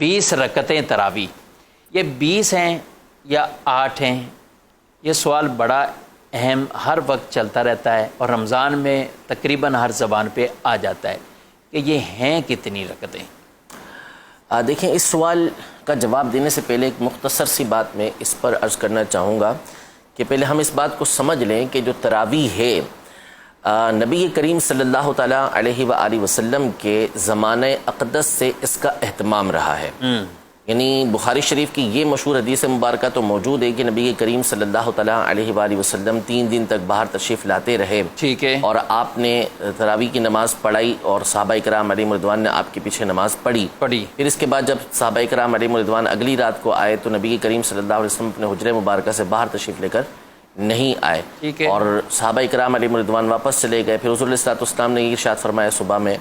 20 رکعتیں تراویح، یہ 20 ہیں یا 8 ہیں؟ یہ سوال بڑا اہم ہر وقت چلتا رہتا ہے اور رمضان میں تقریباً ہر زبان پہ آ جاتا ہے کہ یہ ہیں کتنی رکعتیں؟ دیکھیں، اس سوال کا جواب دینے سے پہلے ایک مختصر سی بات میں اس پر عرض کرنا چاہوں گا کہ پہلے ہم اس بات کو سمجھ لیں کہ جو تراویح ہے نبی کریم صلی اللہ تعالیٰ علیہ وآلہ وسلم کے زمانہ اقدس سے اس کا اہتمام رہا ہے۔ یعنی بخاری شریف کی یہ مشہور حدیث مبارکہ تو موجود ہے کہ نبی کریم صلی اللہ تعالیٰ علیہ وآلہ وسلم 3 دن تک باہر تشریف لاتے رہے، ٹھیک ہے، اور آپ نے تراویح کی نماز پڑھائی اور صحابہ کرام علیہم رضوان نے آپ کے پیچھے نماز پڑھی۔ پھر اس کے بعد جب صحابہ کرام علیہم رضوان اگلی رات کو آئے تو نبی کریم صلی اللہ علیہ وسلم اپنے حجرہ مبارکہ سے باہر تشریف لے کر نہیں آئے، اور صحابہ کرام علیہم رضوان واپس چلے گئے۔ پھر حضور علیہ السلام نے یہ ارشاد فرمایا صبح میں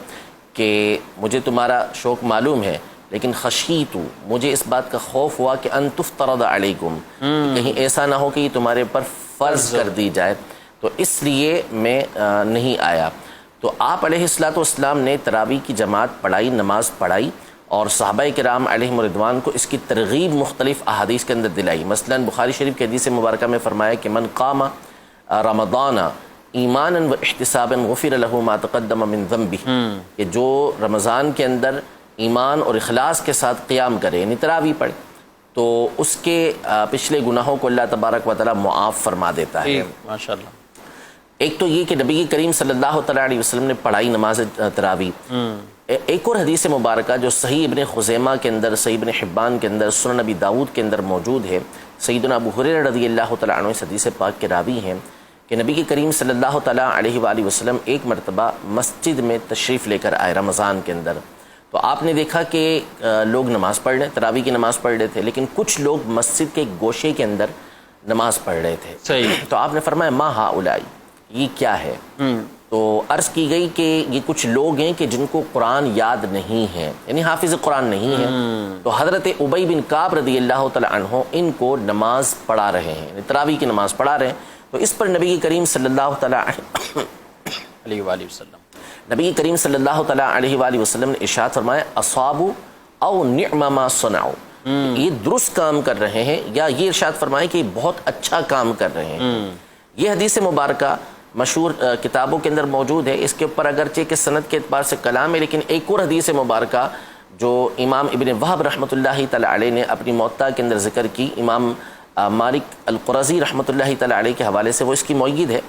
کہ مجھے تمہارا شوق معلوم ہے، لیکن خشیت، مجھے اس بات کا خوف ہوا کہ ان تفترض علیکم، کہیں ایسا نہ ہو کہ یہ تمہارے پر فرض کر دی جائے، تو اس لیے میں نہیں آیا۔ تو آپ علیہ السلام نے تراویح کی جماعت پڑھائی، نماز پڑھائی، اور صحابہ کرام علیہم رضوان کو اس کی ترغیب مختلف احادیث کے اندر دلائی۔ مثلا بخاری شریف کی حدیث مبارکہ میں فرمایا کہ من قام رمضان ایمانا و احتسابا غفر له ما تقدم من ذنبه، کہ جو رمضان کے اندر ایمان اور اخلاص کے ساتھ قیام کرے، یعنی تراویح پڑھے، تو اس کے پچھلے گناہوں کو اللہ تبارک و تعالی معاف فرما دیتا ہے۔ ماشاءاللہ۔ ایک تو یہ کہ نبی کریم صلی اللہ تعالی علیہ وسلم نے پڑھائی نماز تراویح۔ ایک اور حدیث مبارکہ جو صحیح ابن خزیمہ کے اندر، صحیح ابن حبان کے اندر، سنن نبی داؤد کے اندر موجود ہے، سیدنا ابو ہریرہ رضی اللہ تعالیٰ عنہ اس حدیث پاک کے راوی ہیں کہ نبی کریم صلی اللہ تعالیٰ علیہ وآلہ وسلم ایک مرتبہ مسجد میں تشریف لے کر آئے رمضان کے اندر، تو آپ نے دیکھا کہ لوگ نماز پڑھ رہے، تراویح کی نماز پڑھ رہے تھے، لیکن کچھ لوگ مسجد کے گوشے کے اندر نماز پڑھ رہے تھے۔ صحیح۔ تو آپ نے فرمایا ما ہؤلاء، یہ کیا ہے؟ تو عرض کی گئی کہ یہ کچھ لوگ ہیں کہ جن کو قرآن یاد نہیں ہے، یعنی حافظ قرآن نہیں ہے۔ تو حضرت ابی بن کعب رضی اللہ تعالی عنہ ان کو نماز پڑھا رہے ہیں، یعنی تراویح کی نماز پڑھا رہے ہیں۔ تو اس پر نبی کریم صلی اللہ تعالی علیہ وآلہ وسلم نبی کریم صلی اللہ تعالیٰ علیہ وآلہ وسلم نے ارشاد فرمایا اصابوا او نعم ما صنعوا، یہ درست کام کر رہے ہیں، یا یہ ارشاد فرمایا کہ یہ بہت اچھا کام کر رہے ہیں۔ یہ حدیث مبارکہ مشہور کتابوں کے اندر موجود ہے، اس کے اوپر اگرچہ کہ سند کے اعتبار سے کلام ہے، لیکن ایک اور حدیث مبارکہ جو امام ابن وہب رحمۃ اللہ تعالیٰ علیہ نے اپنی موطا کے اندر ذکر کی، امام مالک القرظی رحمۃ اللہ تعالیٰ علیہ کے حوالے سے، وہ اس کی مؤید ہے۔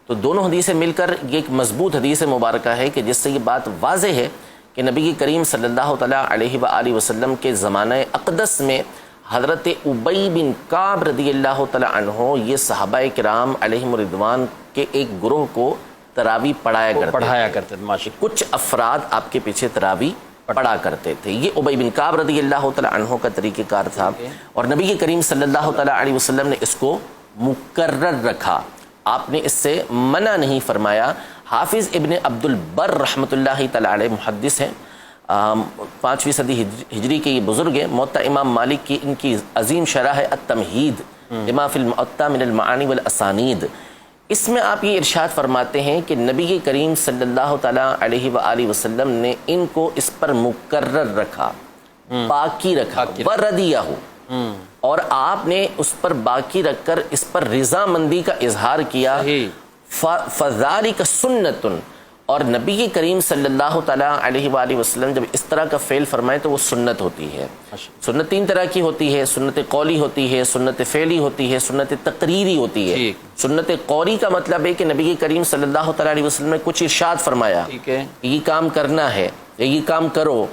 تو دونوں حدیثیں مل کر یہ ایک مضبوط حدیث مبارکہ ہے کہ جس سے یہ بات واضح ہے کہ نبی کریم صلی اللہ تعالیٰ علیہ وآلہ وسلم کے زمانہ اقدس میں حضرت ابی بن کعب رضی اللہ تعالیٰ عنہ یہ صحابہ کرام علیہم رضوان کے ایک گروہ کو تراویح پڑھایا کرتے تھے۔ کچھ افراد آپ کے پیچھے تراویح پڑھا کرتے تھے۔ یہ ابی بن کعب رضی اللہ تعالیٰ عنہ کا طریقہ کار تھا، اور نبی کریم صلی اللہ تعالیٰ علیہ وسلم نے اس کو مقرر رکھا، آپ نے اس سے منع نہیں فرمایا۔ حافظ ابن عبد البر رحمۃ اللہ تعالیٰ علیہ محدث ہیں، 5ویں صدی ہجری کے یہ بزرگ ہیں۔ موطا امام مالک کی ان کی عظیم شرح ہے التمہید لما فی المعطا من المعانی والاسانید، اس میں آپ یہ ارشاد فرماتے ہیں کہ نبی کریم صلی اللہ تعالیٰ علیہ وآلہ وسلم نے ان کو اس پر مقرر رکھا، باقی رکھا، وردیہ، اور آپ نے اس پر باقی رکھ کر اس پر رضامندی کا اظہار کیا۔ فذالک سنت، اور نبی کریم صلی اللہ تعالیٰ علیہ وآلہ وسلم جب اس طرح کا فعل فرمائے تو وہ سنت ہوتی ہے۔ سنت 3 طرح کی ہوتی ہے، سنت قولی ہوتی ہے، سنت فعلی ہوتی ہے، سنت تقریری ہوتی ہے۔ سنت قولی کا مطلب ہے کہ نبی کریم صلی اللہ تعالیٰ علیہ وسلم نے کچھ ارشاد فرمایا کہ یہ کام کرنا ہے یا یہ کام کرو۔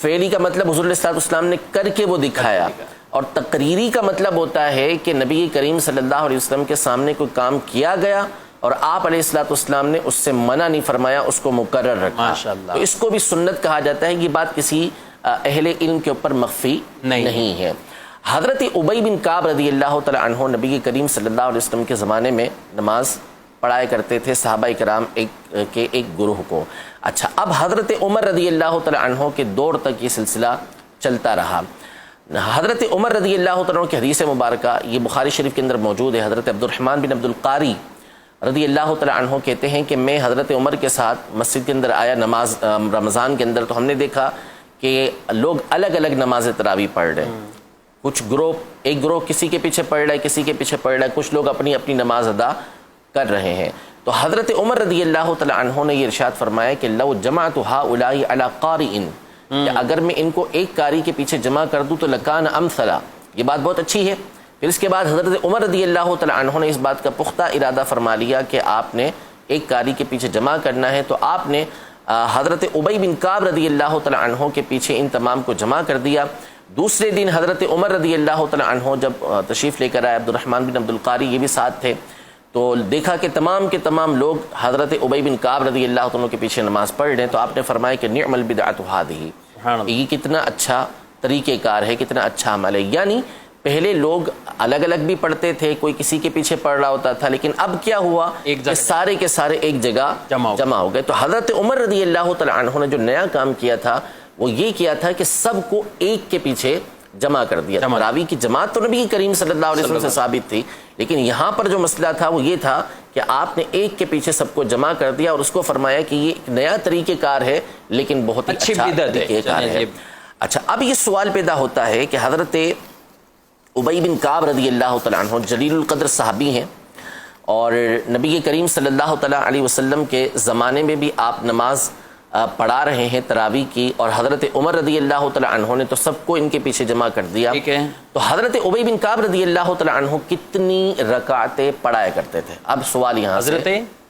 فعلی کا مطلب حضور علیہ السلام نے کر کے وہ دکھایا، اور تقریری کا مطلب ہوتا ہے کہ نبی کریم صلی اللہ علیہ وسلم کے سامنے کوئی کام کیا گیا اور آپ علیہ السلام نے اس سے منع نہیں فرمایا، اس کو مقرر رکھا۔ تو اس کو بھی سنت کہا جاتا ہے۔ یہ بات کسی اہل علم کے اوپر مخفی نہیں ہے۔ حضرت ابی بن کعب رضی اللہ تعالیٰ عنہ نبی کریم صلی اللہ علیہ وسلم کے زمانے میں نماز پڑھایا کرتے تھے صحابہ کرام کے ایک گروہ کو۔ اچھا، اب حضرت عمر رضی اللہ تعالیٰ عنہ کے دور تک یہ سلسلہ چلتا رہا۔ حضرت عمر رضی اللہ تعالیٰ عنہ کی حدیث مبارکہ یہ بخاری شریف کے اندر موجود ہے۔ حضرت عبد الرحمن بن عبد القاری رضی اللہ تعالیٰ عنہ کہتے ہیں کہ میں حضرت عمر کے ساتھ مسجد کے اندر آیا رمضان کے اندر، تو ہم نے دیکھا کہ لوگ الگ الگ نماز تراویح پڑھ رہے ہیں. کچھ گروہ، ایک گروہ کسی کے پیچھے پڑھ رہا ہے، کسی کے پیچھے پڑھ رہا ہے، کچھ لوگ اپنی اپنی نماز ادا کر رہے ہیں. تو حضرت عمر رضی اللہ تعالی عنہ نے یہ ارشاد فرمایا کہ لو جمعت هؤلاء علی قارئ، کہ اگر میں ان کو ایک قاری کے پیچھے جمع کر دوں تو لکان امثلا. یہ بات بہت اچھی ہے. پھر اس کے بعد حضرت عمر رضی اللہ تعالی عنہ نے اس بات کا پختہ ارادہ فرما لیا کہ آپ نے ایک قاری کے پیچھے جمع کرنا ہے. تو آپ نے حضرت ابی بن کعب رضی اللہ تعالی عنہ کے پیچھے ان تمام کو جمع کر دیا. دوسرے دن حضرت عمر رضی اللہ تعالی عنہ جب تشریف لے کر آئے، عبد الرحمن بن عبد القاری یہ بھی ساتھ تھے، تو دیکھا کہ تمام کے تمام لوگ حضرت ابی بن کعب رضی اللہ عنہ کے پیچھے نماز پڑھ رہے ہیں. تو آپ نے فرمایا کہ نعم البدعۃ هذه، یہ کتنا اچھا طریقہ کار ہے، کتنا اچھا عمل ہے. یعنی پہلے لوگ الگ الگ بھی پڑھتے تھے، کوئی کسی کے پیچھے پڑھ رہا ہوتا تھا، لیکن اب کیا ہوا کہ سارے کے سارے ایک جگہ جمع ہو گئے. تو حضرت عمر رضی اللہ تعالی عنہ نے جو نیا کام کیا تھا وہ یہ کیا تھا کہ سب کو ایک کے پیچھے جمع کر دیا. تراویح کی جماعت تو نبی کریم صلی اللہ علیہ وسلم سے ثابت تھی، لیکن یہاں پر جو مسئلہ تھا وہ یہ تھا کہ آپ نے ایک کے پیچھے سب کو جمع کر دیا اور اس کو فرمایا کہ یہ ایک نیا طریقہ کار ہے لیکن بہت ہی اچھا طریقہ کار ہے. اچھا، اب یہ سوال پیدا ہوتا ہے کہ حضرت ابی بن کعب رضی اللہ تعالیٰ عنہ جلیل القدر صحابی ہیں، اور نبی کریم صلی اللہ تعالیٰ علیہ وسلم کے زمانے میں بھی آپ نماز پڑھا رہے ہیں تراویح کی، اور حضرت عمر رضی اللہ تعالیٰ عنہ نے تو سب کو ان کے پیچھے جمع کر دیا. تو حضرت ابی بن کعب رضی اللہ تعالیٰ عنہ کتنی رکعتیں پڑھایا کرتے تھے؟ اب سوال یہاں سے، حضرت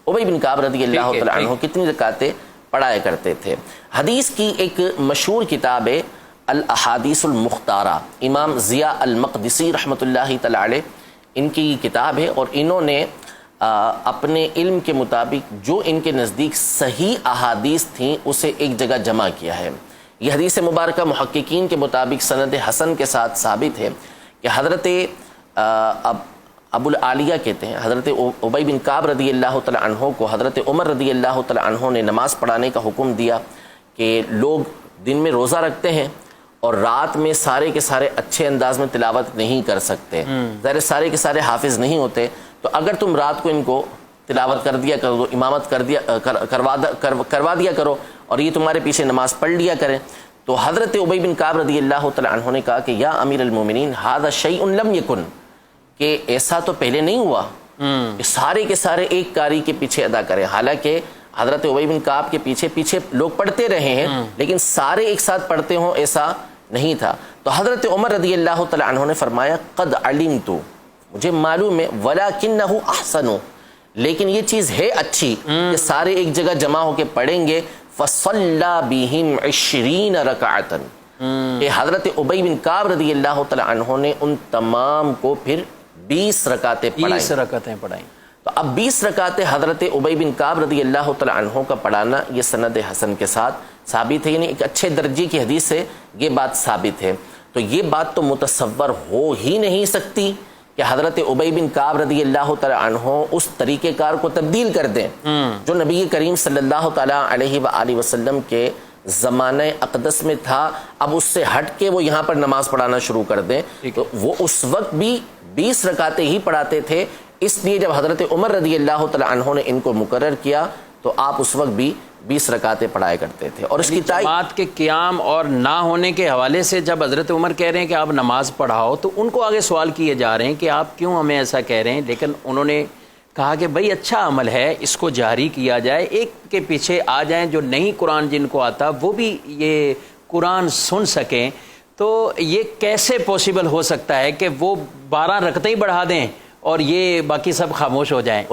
ابی بن کعب رضی اللہ تعالیٰ عنہ کتنی رکعتیں پڑھایا کرتے تھے؟ حدیث کی ایک مشہور کتاب ہے الاحادیث المختارہ، امام ضیاء المقدسی رحمۃ اللہ تعالی علیہ ان کی کتاب ہے، اور انہوں نے اپنے علم کے مطابق جو ان کے نزدیک صحیح احادیث تھیں اسے ایک جگہ جمع کیا ہے. یہ حدیث مبارکہ محققین کے مطابق سند حسن کے ساتھ ثابت ہے کہ حضرت ابو العالیہ کہتے ہیں حضرت ابی بن کعب رضی اللہ تعالی عنہ کو حضرت عمر رضی اللہ تعالی عنہ نے نماز پڑھانے کا حکم دیا کہ لوگ دن میں روزہ رکھتے ہیں اور رات میں سارے کے سارے اچھے انداز میں تلاوت نہیں کر سکتے، ظاہر سارے کے سارے حافظ نہیں ہوتے، تو اگر تم رات کو ان کو تلاوت کر دیا کرو، امامت کروا دیا کرو اور یہ تمہارے پیچھے نماز پڑھ لیا کریں. تو حضرت ابی بن کعب رضی اللہ تعالی عنہ نے کہا کہ یا امیر المومنین ھذا شیء لم یکن، کہ ایسا تو پہلے نہیں ہوا کہ سارے کے سارے ایک قاری کے پیچھے ادا کریں. حالانکہ حضرت ابی بن کعب کے پیچھے لوگ پڑھتے رہے ہیں لیکن سارے ایک ساتھ پڑھتے ہوں ایسا نہیں تھا. تو حضرت عمر رضی اللہ تعالی عنہ نے فرمایا قد علمت، مجھے معلوم ہے، ولکنہ احسن، لیکن یہ چیز ہے اچھی کہ سارے ایک جگہ جمع ہو کے پڑھیں گے. فصلی بہم 20 رکعتا، کہ حضرت ابی بن کعب رضی اللہ تعالی عنہ نے ان تمام کو پھر 20 رکعتیں پڑھائیں. تو اب 20 رکعتیں حضرت ابی بن کعب رضی اللہ تعالی عنہ کا پڑھانا یہ سند حسن کے ساتھ ثابت ہے، یعنی ایک اچھے درجے کی حدیث سے یہ بات ثابت ہے. تو یہ بات تو متصور ہو ہی نہیں سکتی کہ حضرت ابی بن کعب رضی اللہ تعالی عنہ اس طریقہ کار کو تبدیل کر دیں جو نبی کریم صلی اللہ تعالی علیہ وآلہ وسلم کے زمانہ اقدس میں تھا، اب اس سے ہٹ کے وہ یہاں پر نماز پڑھانا شروع کر دیں. تو وہ اس وقت بھی 20 رکعتیں ہی پڑھاتے تھے، اس لیے جب حضرت عمر رضی اللہ تعالی عنہ نے ان کو مقرر کیا تو آپ اس وقت بھی 20 رکعتیں پڑھایا کرتے تھے. اور اس کی جماعت کے قیام اور نہ ہونے کے حوالے سے جب حضرت عمر کہہ رہے ہیں کہ آپ نماز پڑھاؤ تو ان کو آگے سوال کیے جا رہے ہیں کہ آپ کیوں ہمیں ایسا کہہ رہے ہیں، لیکن انہوں نے کہا کہ بھائی اچھا عمل ہے، اس کو جاری کیا جائے، ایک کے پیچھے آ جائیں جو نہیں قرآن جن کو آتا وہ بھی یہ قرآن سن سکیں. تو یہ کیسے پوسیبل ہو سکتا ہے کہ وہ 12 رکعتیں ہی بڑھا دیں اور یہ باقی سب خاموش ہو جائیں؟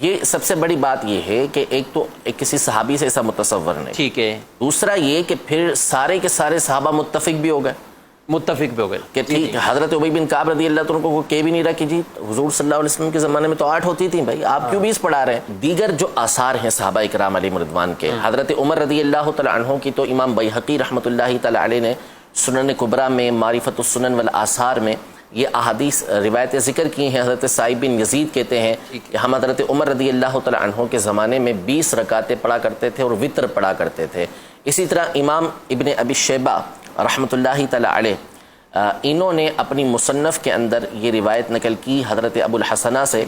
یہ سب سے بڑی بات یہ ہے کہ ایک تو کسی صحابی سے ایسا متصور نہیں، ٹھیک ہے. دوسرا یہ کہ پھر سارے کے سارے صحابہ متفق بھی ہو گئے کہ ٹھیک حضرت ابی بن کعب رضی اللہ عنہ کو کہہ بھی نہیں رہا کہ جی حضور صلی اللہ علیہ وسلم کے زمانے میں تو 8 ہوتی تھیں، بھائی آپ کیوں 20 پڑھا رہے ہیں. دیگر جو آثار ہیں صحابہ کرام علیہم رضوان کے، حضرت عمر رضی اللہ تعالی عنہ کی تو امام بیہقی رحمۃ اللہ تعالی علیہ نے سنن کبریٰ میں معرفت السنن والآثار میں یہ احادیث روایتیں ذکر کی ہیں. حضرت سعید بن یزید کہتے ہیں کہ ہم حضرت عمر رضی اللہ تعالی عنہ کے زمانے میں 20 رکعتیں پڑھا کرتے تھے اور وطر پڑھا کرتے تھے. اسی طرح امام ابن ابی شیبہ رحمۃ اللہ تعالی علیہ انہوں نے اپنی مصنف کے اندر یہ روایت نقل کی حضرت ابو الحسنہ سے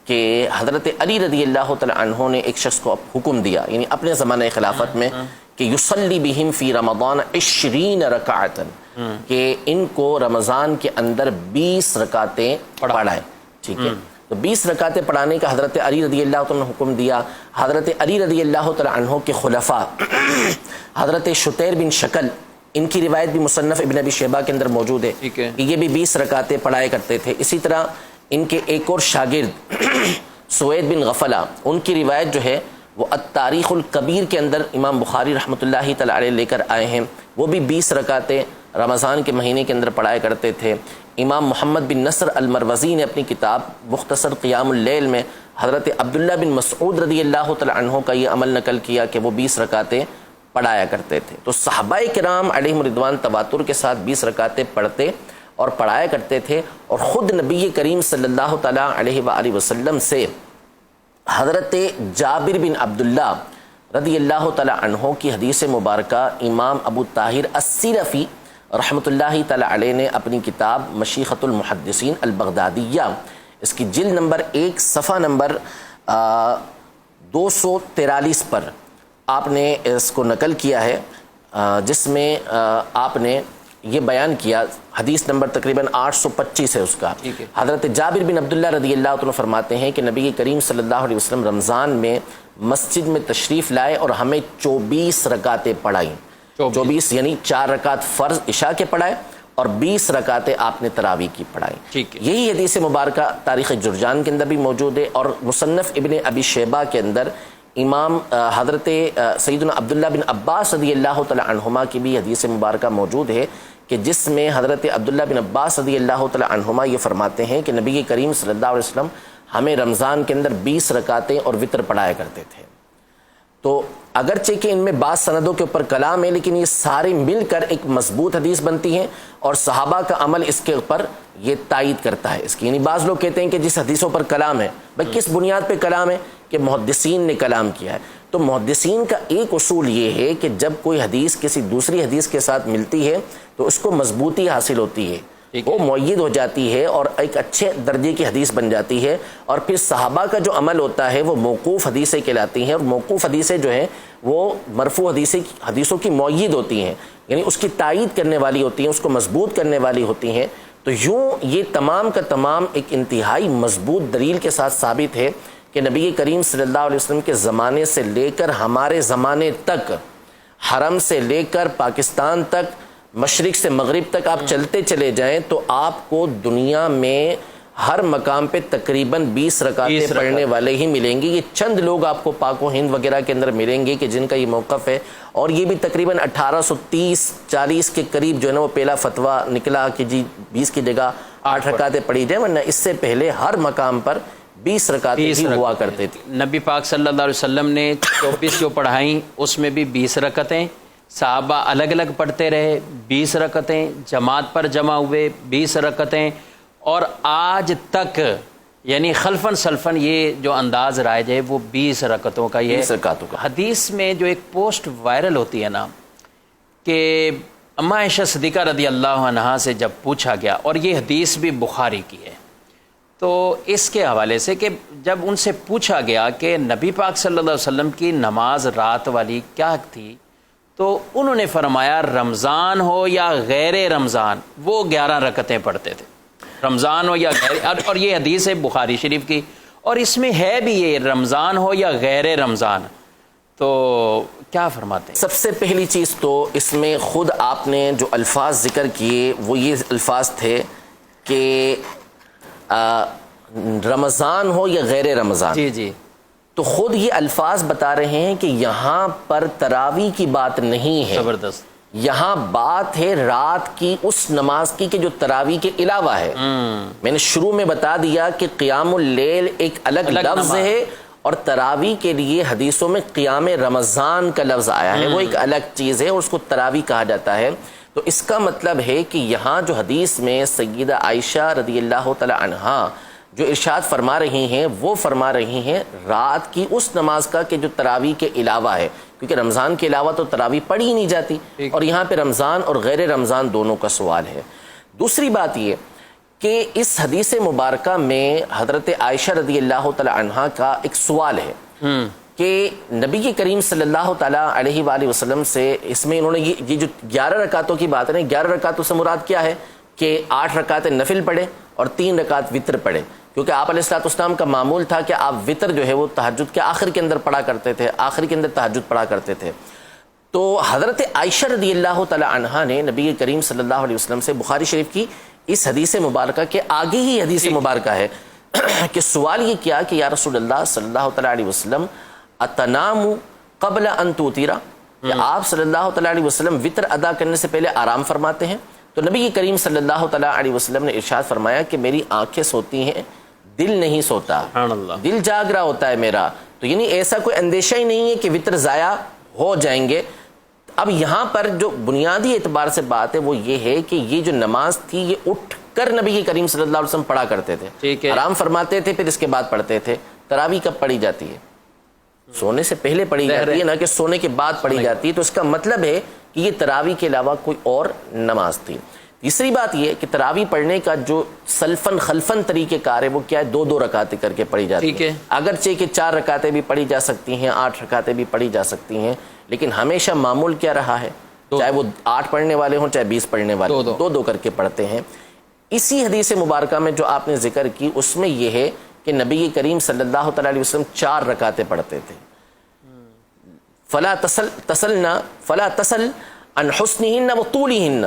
کہ حضرت علی رضی اللہ تعالی عنہ نے ایک شخص کو حکم دیا، یعنی اپنے زمانہ خلافت میں، کہ یصلی بہم فی رمضان 20 رکعتن، کہ ان کو رمضان کے اندر 20 رکعتیں پڑھائیں. ٹھیک ہے، تو 20 رکعتیں پڑھانے کا حضرت علی رضی اللہ تعالیٰ عنہ نے حکم دیا. حضرت علی رضی اللہ تعالیٰ عنہ کے خلفاء حضرت شتیر بن شکل، ان کی روایت بھی مصنف ابن ابی شیبہ کے اندر موجود ہے کہ یہ بھی 20 رکعتیں پڑھایا کرتے تھے. اسی طرح ان کے ایک اور شاگرد سوید بن غفلہ، ان کی روایت جو ہے وہ التاریخ الکبیر کے اندر امام بخاری رحمۃ اللہ تعالی علیہ لے کر آئے ہیں. وہ بھی 20 رکعتیں رمضان کے مہینے کے اندر پڑھایا کرتے تھے. امام محمد بن نصر المروزی نے اپنی کتاب مختصر قیام اللیل میں حضرت عبداللہ بن مسعود رضی اللہ تعالی عنہ کا یہ عمل نقل کیا کہ وہ 20 رکعتیں پڑھایا کرتے تھے. تو صحابہ کرام علیہم رضوان تواتر کے ساتھ 20 رکعتیں پڑھتے اور پڑھایا کرتے تھے. اور خود نبی کریم صلی اللہ تعالیٰ علیہ وآلہ وسلم سے حضرت جابر بن عبداللہ رضی اللہ تعالیٰ عنہ کی حدیث مبارکہ امام ابو طاہر السیرفی رحمۃ اللہ تعالیٰ علیہ نے اپنی کتاب مشیخۃ المحدثین البغدادیہ، اس کی جلد نمبر 1 صفحہ نمبر 243 پر آپ نے اس کو نقل کیا ہے، جس میں آپ نے یہ بیان کیا، حدیث نمبر تقریباً 825 ہے اس کا. حضرت جابر بن عبداللہ رضی اللہ عنہ فرماتے ہیں کہ نبی کریم صلی اللہ علیہ وسلم رمضان میں مسجد میں تشریف لائے اور ہمیں 24 رکعتیں پڑھائیں. 24 یعنی 4 رکعت فرض عشاء کے پڑھائے اور 20 رکعتیں آپ نے تراویح کی پڑھائیں. یہی حدیث مبارکہ تاریخ جرجان کے اندر بھی موجود ہے اور مصنف ابن ابی شیبہ کے اندر امام حضرت سیدنا عبداللہ بن عباس رضی اللہ تعالی عنہما کی بھی حدیث مبارکہ موجود ہے کہ جس میں حضرت عبداللہ بن عباس رضی اللہ تعالی عنہما یہ فرماتے ہیں کہ نبی کریم صلی اللہ علیہ وسلم ہمیں رمضان کے اندر 20 رکعتیں اور وطر پڑھایا کرتے تھے. تو اگرچہ کہ ان میں بعض سندوں کے اوپر کلام ہے، لیکن یہ سارے مل کر ایک مضبوط حدیث بنتی ہیں اور صحابہ کا عمل اس کے اوپر یہ تائید کرتا ہے اس کی. یعنی بعض لوگ کہتے ہیں کہ جس حدیثوں پر کلام ہے، بھائی کس بنیاد پہ کلام ہے؟ کہ محدثین نے کلام کیا ہے. تو محدثین کا ایک اصول یہ ہے کہ جب کوئی حدیث کسی دوسری حدیث کے ساتھ ملتی ہے تو اس کو مضبوطی حاصل ہوتی ہے، وہ مؤید ہو جاتی ہے اور ایک اچھے درجے کی حدیث بن جاتی ہے. اور پھر صحابہ کا جو عمل ہوتا ہے وہ موقوف حدیثیں کہلاتی ہیں، اور موقوف حدیثیں جو ہیں وہ مرفوع حدیثوں کی مؤید ہوتی ہیں، یعنی اس کی تائید کرنے والی ہوتی ہیں، اس کو مضبوط کرنے والی ہوتی ہیں. تو یوں یہ تمام کا تمام ایک انتہائی مضبوط دلیل کے ساتھ ثابت ہے کہ نبی کریم صلی اللہ علیہ وسلم کے زمانے سے لے کر ہمارے زمانے تک، حرم سے لے کر پاکستان تک، مشرق سے مغرب تک آپ چلتے چلے جائیں تو آپ کو دنیا میں ہر مقام پہ تقریباً 20 رکعتیں پڑھنے والے ہی ملیں گے. یہ چند لوگ آپ کو پاک و ہند وغیرہ کے اندر ملیں گے کہ جن کا یہ موقف ہے، اور یہ بھی تقریباً 1830-40 کے قریب جو ہے نا وہ پہلا فتویٰ نکلا کہ جی 20 کی جگہ 8 رکعتیں پڑھی جائیں، ورنہ اس سے پہلے ہر مقام پر 20 رکعتیں ہی ہوا کرتے تھے. نبی پاک صلی اللہ علیہ وسلم نے 24 جو پڑھائیں اس میں بھی 20 رکعتیں، صحابہ الگ الگ پڑھتے رہے 20 رکعتیں، جماعت پر جمع ہوئے 20 رکعتیں، اور آج تک یعنی خلفاً سلفاً یہ جو انداز رائج ہے وہ 20 رکعتوں کا. یہ 20 رکعتوں کا. حدیث میں جو ایک پوسٹ وائرل ہوتی ہے نا کہ اماں عائشہ صدیقہ رضی اللہ عنہا سے جب پوچھا گیا، اور یہ حدیث بھی بخاری کی ہے، تو اس کے حوالے سے کہ جب ان سے پوچھا گیا کہ نبی پاک صلی اللہ علیہ وسلم کی نماز رات والی کیا تھی، تو انہوں نے فرمایا رمضان ہو یا غیر رمضان وہ 11 رکعتیں پڑھتے تھے، رمضان ہو یا غیر. اور یہ حدیث ہے بخاری شریف کی، اور اس میں ہے بھی یہ رمضان ہو یا غیر رمضان. تو کیا فرماتے ہیں؟ سب سے پہلی چیز تو اس میں خود آپ نے جو الفاظ ذکر کیے وہ یہ الفاظ تھے کہ رمضان ہو یا غیر رمضان. جی جی. تو خود یہ الفاظ بتا رہے ہیں کہ یہاں پر تراویح کی بات نہیں ہے، زبردست. یہاں بات ہے رات کی اس نماز کی کہ جو تراویح کے علاوہ ہے. میں نے شروع میں بتا دیا کہ قیام اللیل ایک الگ لفظ ہے، اور تراویح کے لیے حدیثوں میں قیام رمضان کا لفظ آیا ہے، وہ ایک الگ چیز ہے اور اس کو تراویح کہا جاتا ہے. تو اس کا مطلب ہے کہ یہاں جو حدیث میں سیدہ عائشہ رضی اللہ تعالی عنہا جو ارشاد فرما رہی ہیں وہ فرما رہی ہیں رات کی اس نماز کا کہ جو تراویح کے علاوہ ہے، کیونکہ رمضان کے علاوہ تو تراویح پڑھی ہی نہیں جاتی، اور یہاں پہ رمضان اور غیر رمضان دونوں کا سوال ہے. دوسری بات یہ کہ اس حدیث مبارکہ میں حضرت عائشہ رضی اللہ تعالی عنہا کا ایک سوال ہے کہ نبی کریم صلی اللہ تعالیٰ علیہ وآلہ وسلم سے اس میں انہوں نے یہ جو 11 رکعتوں کی بات ہے نا، 11 رکعتوں سے مراد کیا ہے کہ 8 رکعتیں نفل پڑھے اور 3 رکعت وطر پڑھے، کیونکہ آپ علیہ الصلوۃ والسلام کا معمول تھا کہ آپ وطر جو ہے وہ تہجد کے آخر کے اندر پڑھا کرتے تھے، آخر کے اندر تہجد پڑھا کرتے تھے۔ تو حضرت عائشہ رضی اللہ تعالی عنہا نے نبی کریم صلی اللہ علیہ وسلم سے بخاری شریف کی اس حدیث مبارکہ کے آگے ہی حدیث مبارکہ ہے کہ سوال یہ کیا کہ یا رسول اللہ صلی اللہ تعالی علیہ وسلم اتنام قبل ان توتیرا، کہ آپ صلی اللہ تعالی علیہ وسلم وطر ادا کرنے سے پہلے آرام فرماتے ہیں؟ تو نبی کریم صلی اللہ تعالی علیہ وسلم نے ارشاد فرمایا کہ میری آنکھیں سوتی ہیں، دل نہیں سوتا، سبحان اللہ، دل جاگ رہا ہوتا ہے میرا۔ تو یعنی ایسا کوئی اندیشہ ہی نہیں ہے کہ وطر ضائع ہو جائیں گے۔ اب یہاں پر جو بنیادی اعتبار سے بات ہے وہ یہ ہے کہ یہ جو نماز تھی یہ اٹھ کر نبی کریم صلی اللہ علیہ وسلم پڑھا کرتے تھے، ٹھیک ہے، آرام فرماتے تھے پھر اس کے بعد پڑھتے تھے۔ تراویح کب پڑھی جاتی ہے؟ سونے سے پہلے پڑھی جاتی ہے، نہ کہ سونے کے بعد پڑھی جاتی ہے۔ تو اس کا مطلب ہے کہ یہ تراویح کے علاوہ کوئی اور نماز تھی۔ تیسری بات یہ کہ تراویح پڑھنے کا جو سلفن خلفن طریقہ کار ہے وہ کیا ہے؟ 2 رکعتیں کر کے پڑھی جاتی ٹھیک ہے، اگرچہ کہ 4 رکعتیں بھی پڑھی جا سکتی ہیں، 8 رکعتیں بھی پڑھی جا سکتی ہیں، لیکن ہمیشہ معمول کیا رہا ہے؟ چاہے وہ 8 پڑھنے والے ہوں چاہے 20 پڑھنے والے ہوں، 2 کر کے پڑھتے ہیں۔ اسی حدیث مبارکہ میں جو آپ نے ذکر کی اس میں یہ ہے کہ نبی کریم صلی اللہ تعالی علیہ وسلم 4 رکعتیں پڑھتے تھے۔ فلا تسل عن حسنہن و طولہن،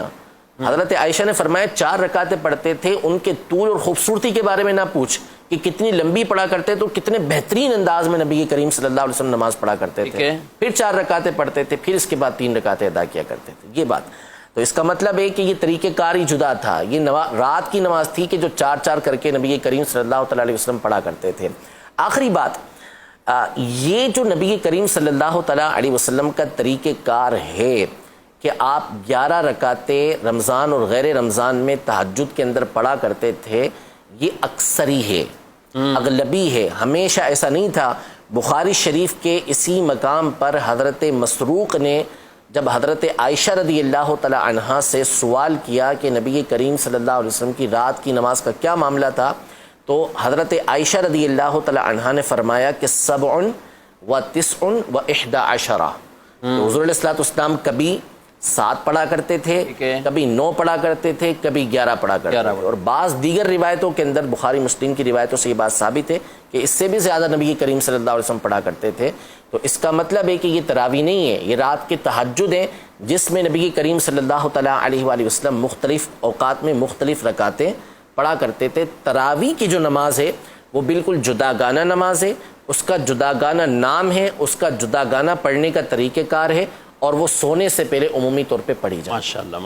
حضرت عائشہ نے فرمایا 4 رکعتیں پڑھتے تھے، ان کے طول اور خوبصورتی کے بارے میں نہ پوچھ کہ کتنی لمبی پڑھا کرتے تو کتنے بہترین انداز میں نبی کریم صلی اللہ علیہ وسلم نماز پڑھا کرتے تھے۔ پھر 4 رکعتیں پڑھتے تھے، پھر اس کے بعد 3 رکعتیں ادا کیا کرتے تھے۔ یہ بات تو اس کا مطلب ہے کہ یہ طریقہ کار ہی جدا تھا، یہ رات کی نماز تھی کہ جو 4 کر کے نبی کریم صلی اللہ تعالی علیہ وسلم پڑھا کرتے تھے۔ آخری بات، یہ جو نبی کریم صلی اللہ تعالی علیہ وسلم کا طریقہ کار ہے کہ آپ 11 رکعتیں رمضان اور غیر رمضان میں تہجد کے اندر پڑھا کرتے تھے، یہ اکثری ہے، اغلبی ہے، ہمیشہ ایسا نہیں تھا۔ بخاری شریف کے اسی مقام پر حضرت مسروق نے جب حضرت عائشہ رضی اللہ تعالی عنہا سے سوال کیا کہ نبی کریم صلی اللہ علیہ وسلم کی رات کی نماز کا کیا معاملہ تھا، تو حضرت عائشہ رضی اللہ تعالی عنہا نے فرمایا کہ 7 و 9 و 11، تو حضور علیہ الصلوۃ والسلام کبھی 7 پڑھا کرتے تھے، کبھی 9 پڑھا کرتے تھے، کبھی 11 پڑھا کرتے تھے، اور بعض دیگر روایتوں کے اندر بخاری مسلم کی روایتوں سے یہ بات ثابت ہے کہ اس سے بھی زیادہ نبی کریم صلی اللہ علیہ وسلم پڑھا کرتے تھے۔ تو اس کا مطلب ہے کہ یہ تراویح نہیں ہے، یہ رات کے تہجد ہیں جس میں نبی کریم صلی اللہ تعالی علیہ وآلہ وسلم مختلف اوقات میں مختلف رکعتیں پڑھا کرتے تھے۔ تراویح کی جو نماز ہے وہ بالکل جداگانہ نماز ہے، اس کا جداگانہ نام ہے، اس کا جداگانہ پڑھنے کا طریقہ کار ہے، اور وہ سونے سے پہلے عمومی طور پہ پڑھی جاتی ہے۔ ماشاءاللہ۔